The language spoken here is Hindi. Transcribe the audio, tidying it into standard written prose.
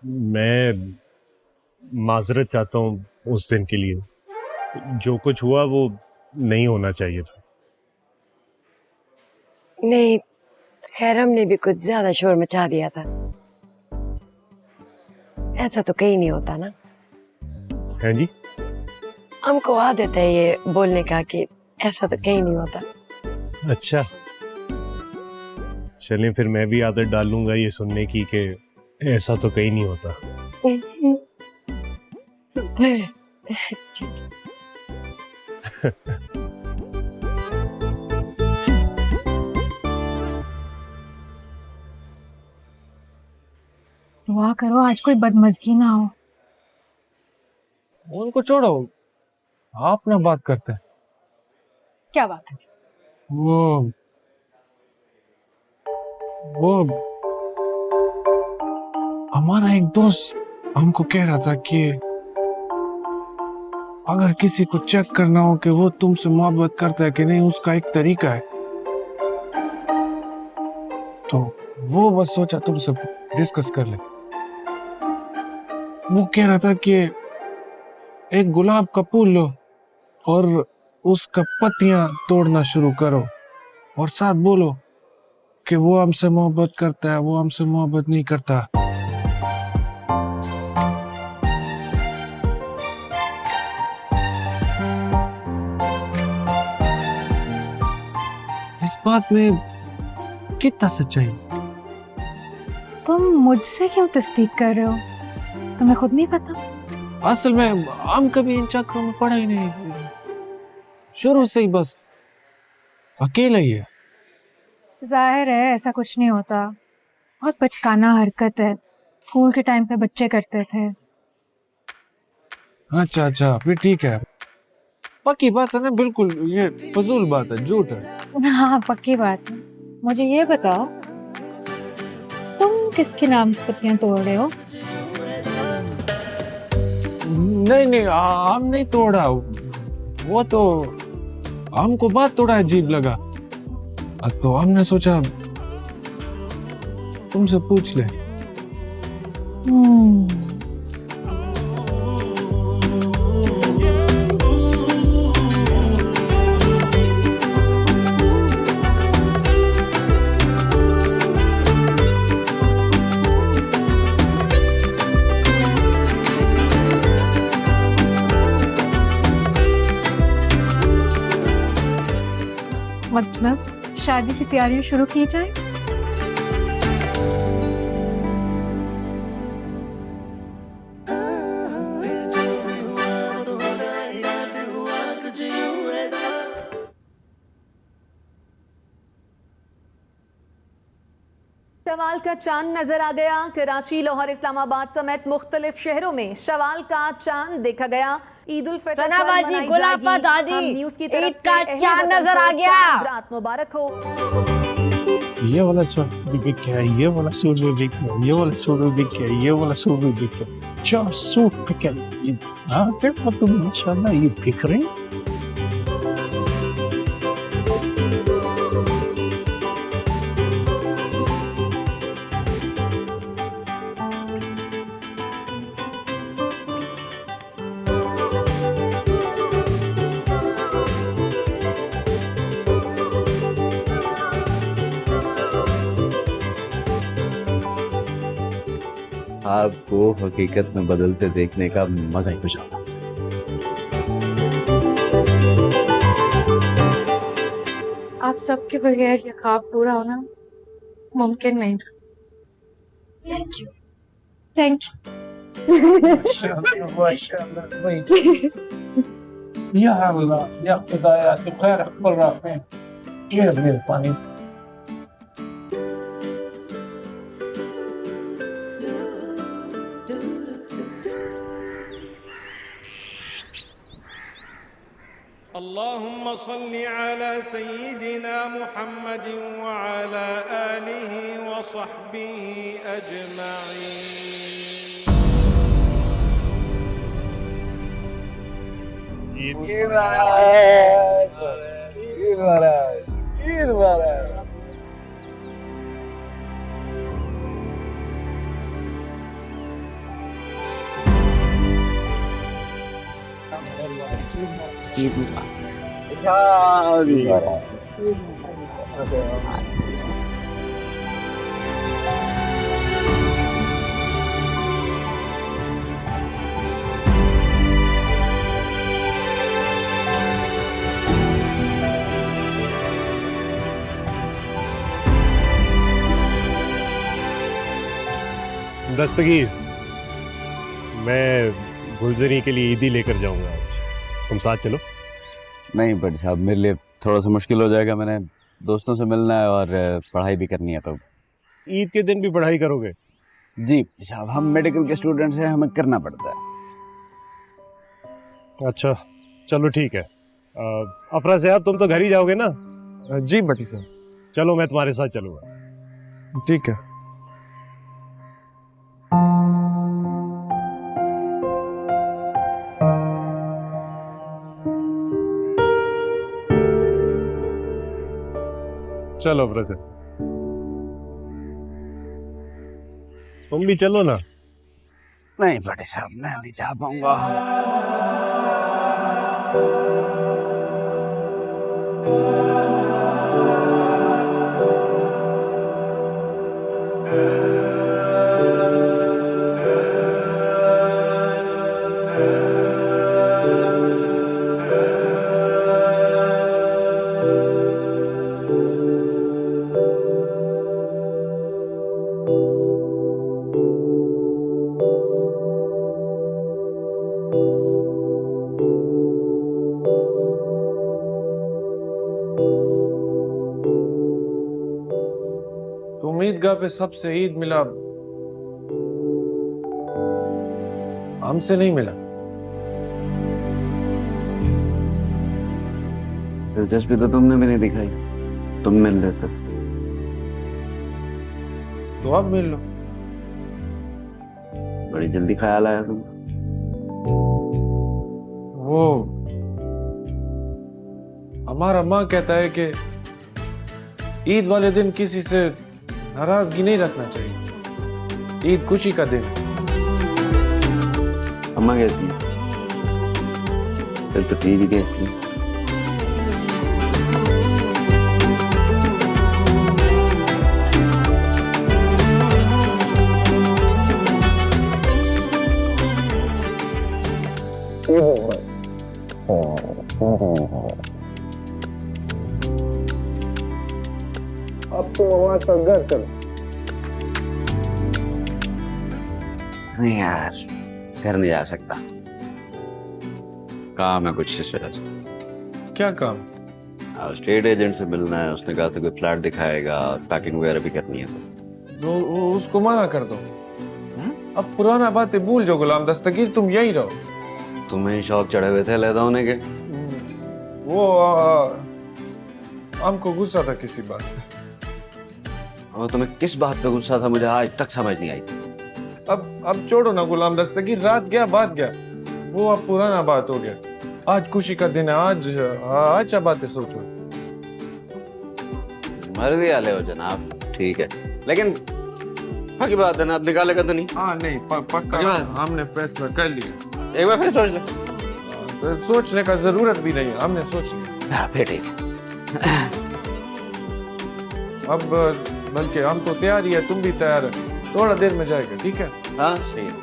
मैं माजरत चाहता हूँ उस दिन के लिए। जो कुछ हुआ वो नहीं होना चाहिए था। नहीं, खैर हमने भी कुछ ज्यादा शोर मचा दिया था। ऐसा तो कहीं नहीं होता ना। हैं जी? हमको आदत है ये बोलने का कि ऐसा तो कहीं नहीं होता। अच्छा, चलें फिर मैं भी आदत डालूंगा ये सुनने की कि ऐसा तो कहीं नहीं होता। दुआ करो आज कोई बदमज़गी ना हो। उनको छोड़ो, आप ना बात करते हैं। क्या बात है? वो हमारा एक दोस्त हमको कह रहा था कि अगर किसी को चेक करना हो कि वो तुमसे मोहब्बत करता है कि नहीं, उसका एक तरीका है। तो वो बस सोचा तुमसे डिस्कस कर ले। वो कह रहा था कि एक गुलाब का फूल लो और उसका पत्तियां तोड़ना शुरू करो और साथ बोलो कि वो हमसे मोहब्बत करता है, वो हमसे मोहब्बत नहीं करता। इस बात में कितना सच्चाई? तुम मुझसे क्यों तस्दीक कर रहे हो? तुम्हें खुद नहीं पता? असल में हम कभी इन चक्करों में पड़ा ही नहीं, शुरू से ही बस अकेला ही है। जाहिर है ऐसा कुछ नहीं होता, बहुत बचकाना हरकत है, स्कूल के टाइम पे बच्चे करते थे। अच्छा अच्छा, फिर ठीक है। पक्की बात है ना? बिल्कुल, ये फजूल बात है, झूठ है। हाँ पक्की बात है। मुझे ये बताओ, तुम किसके नाम पे पत्तियां तोड़ रहे हो? नहीं नहीं, हम नहीं तोड़ा। वो तो हमको बात थोड़ा अजीब लगा, तो हमने सोचा तुमसे पूछ ले। मतलब शादी की तैयारी शुरू की जाए? शवाल का चांद नजर आ गया। कराची, लाहौर, इस्लामाबाद समेत मुख्तलिफ शहरों में शवाल का चांद देखा गया। ईद उल फितर पर मनाई जाएगी। न्यूज़ की तरफ से चांद नजर आ गया। रात मुबारक हो। ये वाला सूट भी बिक गया, ये वाला सूट भी बिक गया, ये वाला सूट भी बिक गया, ये वाला सूट भी बिक गया। 4 सूट बिक गए। हाँ फिर तो माशाल्लाह ये बिक रहे हैं। आपको हकीकत में बदलते देखने का मजा ही कुछ आता है। आप सबके बगैर ये ख्वाब पूरा होना मुमकिन नहीं था। Thank you, thank you. या अल्लाह, या खुदाया, तू खैर अकबर रखें। ये मेहरबानी। अल्लाहुम्मा सल्ली अला सय्यिदिना मुहम्मद व अला आलिहि व सहबिहि अजमईन। ईद मुबारक, ईद मुबारक, ईद मुबारक। दस्तगीर, मैं गुलजरी के लिए ईदी लेकर जाऊंगा आज, तुम साथ चलो। नहीं बट साहब, मेरे लिए थोड़ा सा मुश्किल हो जाएगा। मैंने दोस्तों से मिलना है और पढ़ाई भी करनी है। तो ईद के दिन भी पढ़ाई करोगे? जी साहब, हम मेडिकल के स्टूडेंट्स हैं, हमें करना पड़ता है। अच्छा चलो ठीक है। अफरा साहब, तुम तो घर ही जाओगे ना? जी भट्टी साहब। चलो मैं तुम्हारे साथ चलूंगा। ठीक है। चलो अफरा साहब, तुम भी चलो ना। नहीं भट्टी साहब, मैं नहीं जा पाऊंगा। तुम ईदगाह पे सबसे ईद मिला, हमसे नहीं मिला। दिलचस्पी तो तुमने भी नहीं दिखाई, तुम मिल लेते। तो अब मिल लो। बड़ी जल्दी ख्याल आया तुम। वो हमारा माँ कहता है कि ईद वाले दिन किसी से नाराजगी नहीं रखना चाहिए। ईद खुशी का दिन है। अम्मा कहती है, फिर तो ठीक ही कहती है। अब तो हमारे साथ घर चलो। नहीं यार, घर नहीं जा सकता, काम है कुछ इस वजह से। क्या काम? स्टेट एजेंट से मिलना है, उसने कहा था कोई फ्लैट दिखाएगा, पैकिंग वगैरह भी करनी है। तो उसको मना कर दो। अब पुराना बातें भूल जाओ गुलाम दस्तगीर, तुम यही रहो। तुम्हें शौक चढ़े हुए थे अलग होने के। वो हमको गुस्सा था किसी बात पे। और तुम्हें किस बात पे गुस्सा था, मुझे आज तक समझ नहीं आई। अब छोड़ो ना गुलाम दस्तगीर, रात गया बात गया, वो अब पुराना बात हो गया। आज खुशी का दिन है, आज अच्छा बातें सोचो। मर्जी वाले हो जनाब, ठीक है, लेकिन पक्की बात है ना, अब निकालेगा तो नहीं? हाँ नहीं, पक्का हमने फैसला कर लिया। एक बार फिर सोच ले। तो सोचने का जरूरत भी नहीं है, हमने सोच लिया। हाँ फिर ठीक है। अब बल्कि हम तो तैयार ही है, तुम भी तैयार है, थोड़ा देर में जाएगा, ठीक है? हाँ सही है।